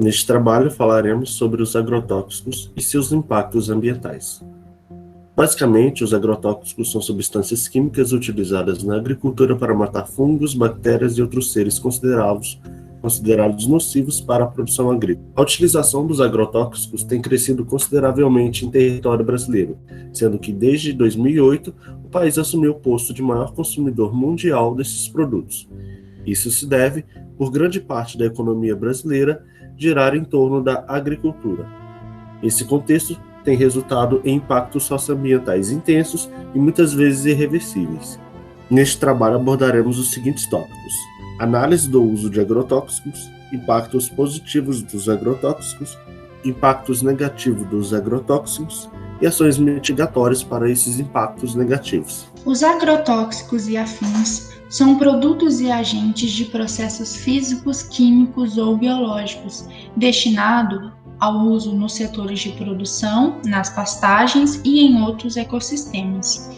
Neste trabalho falaremos sobre os agrotóxicos e seus impactos ambientais. Basicamente, os agrotóxicos são substâncias químicas utilizadas na agricultura para matar fungos, bactérias e outros seres considerados nocivos para a produção agrícola. A utilização dos agrotóxicos tem crescido consideravelmente em território brasileiro, sendo que desde 2008 o país assumiu o posto de maior consumidor mundial desses produtos. Isso se deve, por grande parte da economia brasileira, girar em torno da agricultura. Esse contexto tem resultado em impactos socioambientais intensos e muitas vezes irreversíveis. Neste trabalho abordaremos os seguintes tópicos: análise do uso de agrotóxicos, impactos positivos dos agrotóxicos, impactos negativos dos agrotóxicos e ações mitigatórias para esses impactos negativos. Os agrotóxicos e afins são produtos e agentes de processos físicos, químicos ou biológicos destinados ao uso nos setores de produção, nas pastagens e em outros ecossistemas,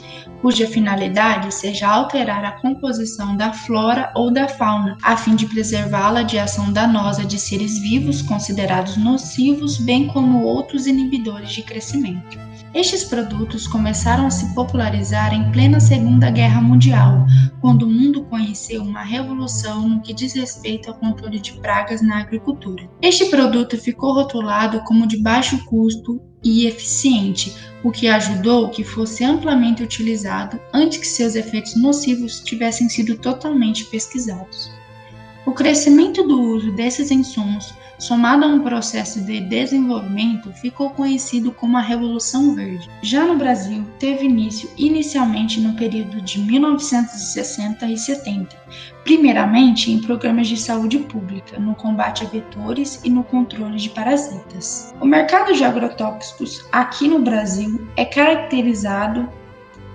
cuja finalidade seja alterar a composição da flora ou da fauna, a fim de preservá-la de ação danosa de seres vivos considerados nocivos, bem como outros inibidores de crescimento. Estes produtos começaram a se popularizar em plena Segunda Guerra Mundial, quando o mundo conheceu uma revolução no que diz respeito ao controle de pragas na agricultura. Este produto ficou rotulado como de baixo custo e eficiente, o que ajudou que fosse amplamente utilizado antes que seus efeitos nocivos tivessem sido totalmente pesquisados. O crescimento do uso desses insumos, somado a um processo de desenvolvimento, ficou conhecido como a Revolução Verde. Já no Brasil, teve início inicialmente no período de 1960 e 70, primeiramente em programas de saúde pública, no combate a vetores e no controle de parasitas. O mercado de agrotóxicos aqui no Brasil é caracterizado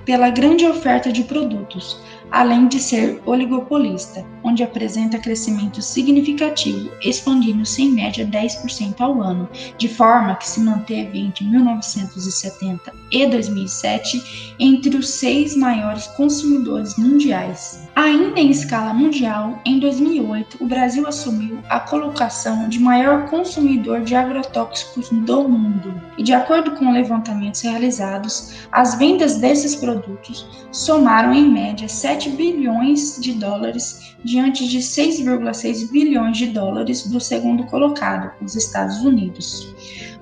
pela grande oferta de produtos, além de ser oligopolista, onde apresenta crescimento significativo, expandindo-se em média 10% ao ano, de forma que se manteve entre 1970 e 2007 entre os 6 maiores consumidores mundiais. Ainda em escala mundial, em 2008, o Brasil assumiu a colocação de maior consumidor de agrotóxicos do mundo. E de acordo com levantamentos realizados, as vendas desses produtos somaram em média 7 bilhões de dólares diante de 6,6 bilhões de dólares do segundo colocado, os Estados Unidos.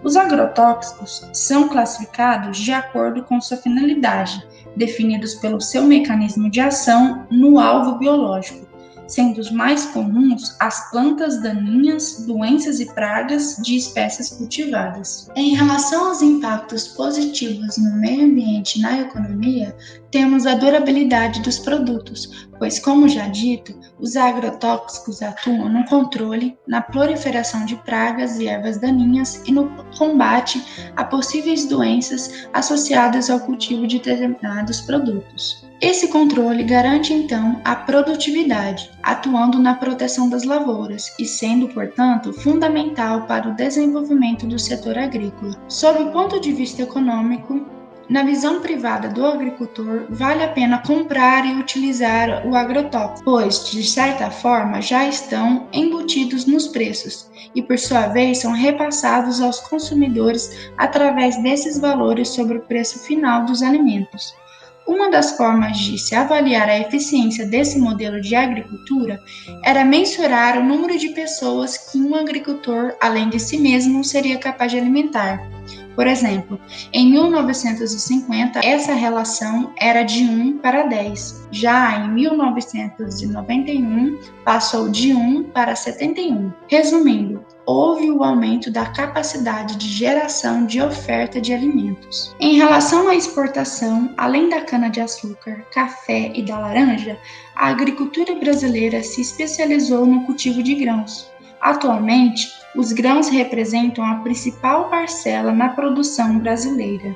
Os agrotóxicos são classificados de acordo com sua finalidade, definidos pelo seu mecanismo de ação no alvo biológico, sendo os mais comuns as plantas daninhas, doenças e pragas de espécies cultivadas. Em relação aos impactos positivos no meio ambiente e na economia, temos a durabilidade dos produtos, pois, como já dito, os agrotóxicos atuam no controle, na proliferação de pragas e ervas daninhas e no combate a possíveis doenças associadas ao cultivo de determinados produtos. Esse controle garante, então, a produtividade, atuando na proteção das lavouras e sendo, portanto, fundamental para o desenvolvimento do setor agrícola. Sob o ponto de vista econômico, na visão privada do agricultor, vale a pena comprar e utilizar o agrotóxico, pois, de certa forma, já estão embutidos nos preços e, por sua vez, são repassados aos consumidores através desses valores sobre o preço final dos alimentos. Uma das formas de se avaliar a eficiência desse modelo de agricultura era mensurar o número de pessoas que um agricultor, além de si mesmo, seria capaz de alimentar. Por exemplo, em 1950, essa relação era de 1 para 10. Já em 1991, passou de 1 para 71. Resumindo, houve o aumento da capacidade de geração de oferta de alimentos. Em relação à exportação, além da cana-de-açúcar, café e da laranja, a agricultura brasileira se especializou no cultivo de grãos. Atualmente, os grãos representam a principal parcela na produção brasileira.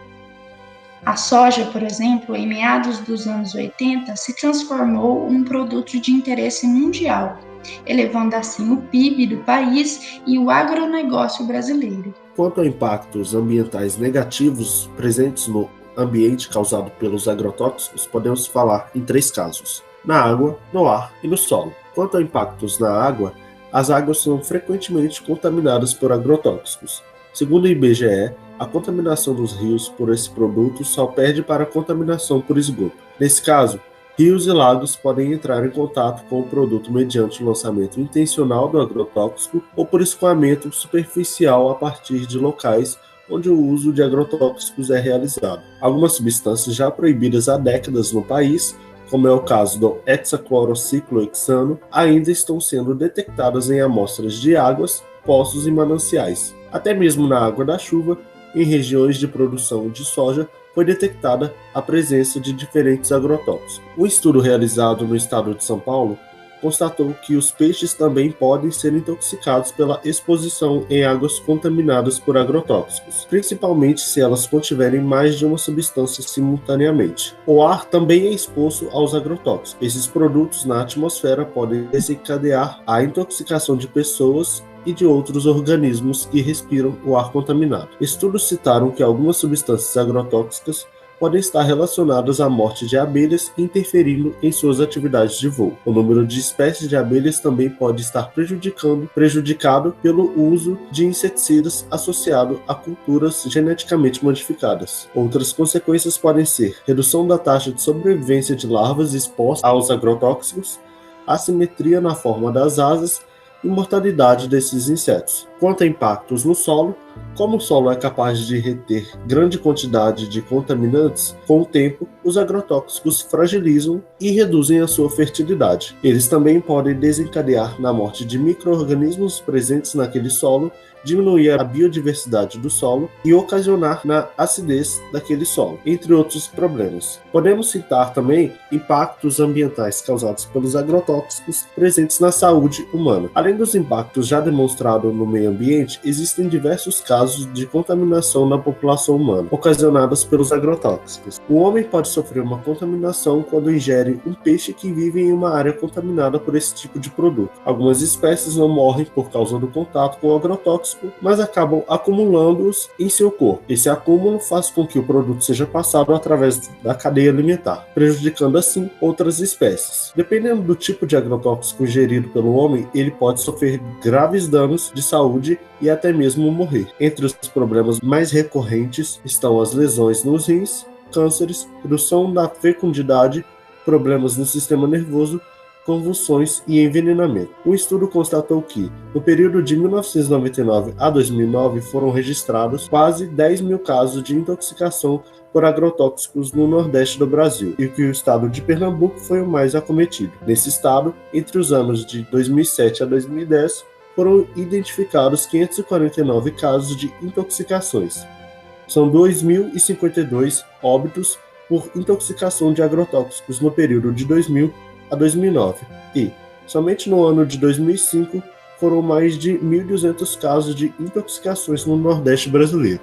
A soja, por exemplo, em meados dos anos 80, se transformou em um produto de interesse mundial, elevando assim o PIB do país e o agronegócio brasileiro. Quanto a impactos ambientais negativos presentes no ambiente causado pelos agrotóxicos, podemos falar em 3 casos: na água, no ar e no solo. Quanto a impactos na água, as águas são frequentemente contaminadas por agrotóxicos. Segundo o IBGE, a contaminação dos rios por esse produto só perde para a contaminação por esgoto. Nesse caso, rios e lagos podem entrar em contato com o produto mediante o lançamento intencional do agrotóxico ou por escoamento superficial a partir de locais onde o uso de agrotóxicos é realizado. Algumas substâncias já proibidas há décadas no país, como é o caso do hexaclorociclohexano, ainda estão sendo detectadas em amostras de águas, poços e mananciais. Até mesmo na água da chuva, em regiões de produção de soja, foi detectada a presença de diferentes agrotóxicos. Um estudo realizado no estado de São Paulo constatou que os peixes também podem ser intoxicados pela exposição em águas contaminadas por agrotóxicos, principalmente se elas contiverem mais de uma substância simultaneamente. O ar também é exposto aos agrotóxicos. Esses produtos na atmosfera podem desencadear a intoxicação de pessoas e de outros organismos que respiram o ar contaminado. Estudos citaram que algumas substâncias agrotóxicas podem estar relacionadas à morte de abelhas, interferindo em suas atividades de voo. O número de espécies de abelhas também pode estar prejudicado pelo uso de inseticidas associado a culturas geneticamente modificadas. Outras consequências podem ser redução da taxa de sobrevivência de larvas expostas aos agrotóxicos, assimetria na forma das asas e mortalidade desses insetos. Quanto a impactos no solo, como o solo é capaz de reter grande quantidade de contaminantes, com o tempo, os agrotóxicos fragilizam e reduzem a sua fertilidade. Eles também podem desencadear na morte de micro-organismos presentes naquele solo, diminuir a biodiversidade do solo e ocasionar na acidez daquele solo, entre outros problemas. Podemos citar também impactos ambientais causados pelos agrotóxicos presentes na saúde humana. Além dos impactos já demonstrados no meio ambiente, existem diversos casos de contaminação na população humana, ocasionadas pelos agrotóxicos. O homem pode sofrer uma contaminação quando ingere um peixe que vive em uma área contaminada por esse tipo de produto. Algumas espécies não morrem por causa do contato com o agrotóxico, mas acabam acumulando-os em seu corpo. Esse acúmulo faz com que o produto seja passado através da cadeia alimentar, prejudicando assim outras espécies. Dependendo do tipo de agrotóxico ingerido pelo homem, ele pode sofrer graves danos de saúde e até mesmo morrer. Entre os problemas mais recorrentes estão as lesões nos rins, cânceres, redução da fecundidade, problemas no sistema nervoso, convulsões e envenenamento. O estudo constatou que, no período de 1999 a 2009, foram registrados quase 10 mil casos de intoxicação por agrotóxicos no Nordeste do Brasil, e que o estado de Pernambuco foi o mais acometido. Nesse estado, entre os anos de 2007 a 2010, foram identificados 549 casos de intoxicações. São 2.052 óbitos por intoxicação de agrotóxicos no período de 2000 a 2009, e, somente no ano de 2005, foram mais de 1.200 casos de intoxicações no Nordeste brasileiro.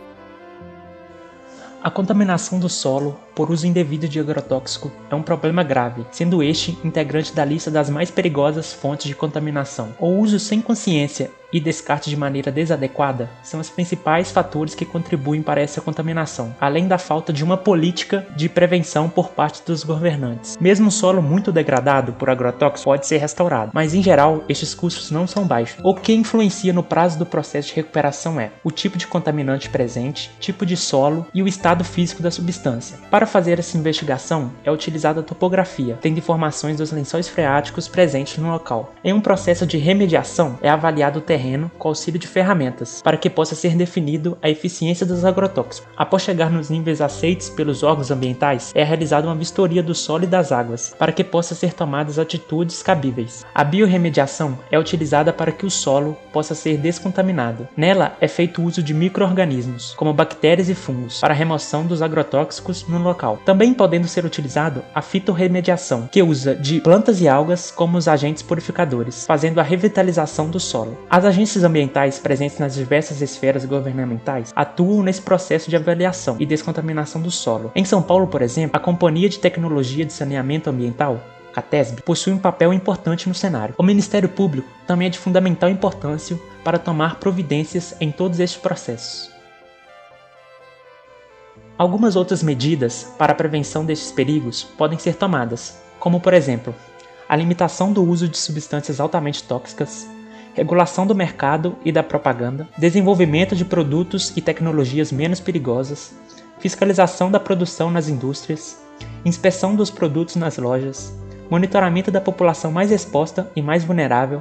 A contaminação do solo por uso indevido de agrotóxico é um problema grave, sendo este integrante da lista das mais perigosas fontes de contaminação. O uso sem consciência e descarte de maneira desadequada são os principais fatores que contribuem para essa contaminação, além da falta de uma política de prevenção por parte dos governantes. Mesmo o solo muito degradado por agrotóxicos pode ser restaurado, mas em geral estes custos não são baixos. O que influencia no prazo do processo de recuperação é o tipo de contaminante presente, tipo de solo e o estado físico da substância. Para fazer essa investigação é utilizada a topografia, tendo informações dos lençóis freáticos presentes no local. Em um processo de remediação é avaliado o terreno com auxílio de ferramentas, para que possa ser definido a eficiência dos agrotóxicos. Após chegar nos níveis aceitos pelos órgãos ambientais, é realizada uma vistoria do solo e das águas, para que possam ser tomadas atitudes cabíveis. A biorremediação é utilizada para que o solo possa ser descontaminado. Nela é feito uso de micro-organismos, como bactérias e fungos, para a remoção dos agrotóxicos no local. Também podendo ser utilizado a fitorremediação, que usa de plantas e algas como os agentes purificadores, fazendo a revitalização do solo. As agências ambientais presentes nas diversas esferas governamentais atuam nesse processo de avaliação e descontaminação do solo. Em São Paulo, por exemplo, a Companhia de Tecnologia de Saneamento Ambiental, CATESB, possui um papel importante no cenário. O Ministério Público também é de fundamental importância para tomar providências em todos estes processos. Algumas outras medidas para a prevenção destes perigos podem ser tomadas, como por exemplo, a limitação do uso de substâncias altamente tóxicas, regulação do mercado e da propaganda, desenvolvimento de produtos e tecnologias menos perigosas, fiscalização da produção nas indústrias, inspeção dos produtos nas lojas, monitoramento da população mais exposta e mais vulnerável,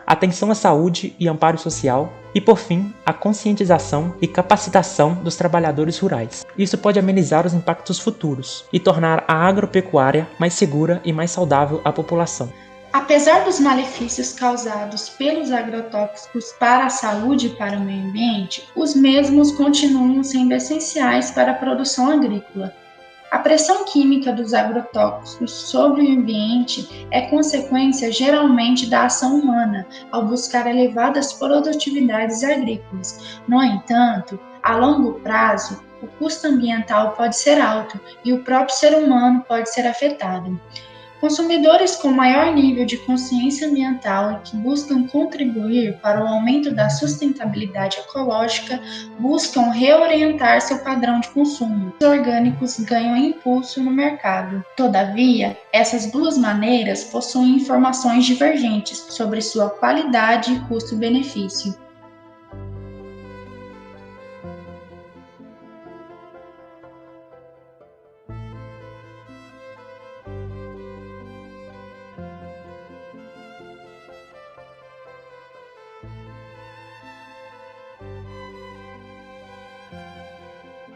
atenção à saúde e amparo social e, por fim, a conscientização e capacitação dos trabalhadores rurais. Isso pode amenizar os impactos futuros e tornar a agropecuária mais segura e mais saudável à população. Apesar dos malefícios causados pelos agrotóxicos para a saúde e para o meio ambiente, os mesmos continuam sendo essenciais para a produção agrícola. A pressão química dos agrotóxicos sobre o ambiente é consequência geralmente da ação humana ao buscar elevadas produtividades agrícolas. No entanto, a longo prazo, o custo ambiental pode ser alto e o próprio ser humano pode ser afetado. Consumidores com maior nível de consciência ambiental e que buscam contribuir para o aumento da sustentabilidade ecológica buscam reorientar seu padrão de consumo. Os orgânicos ganham impulso no mercado. Todavia, essas duas maneiras possuem informações divergentes sobre sua qualidade e custo-benefício.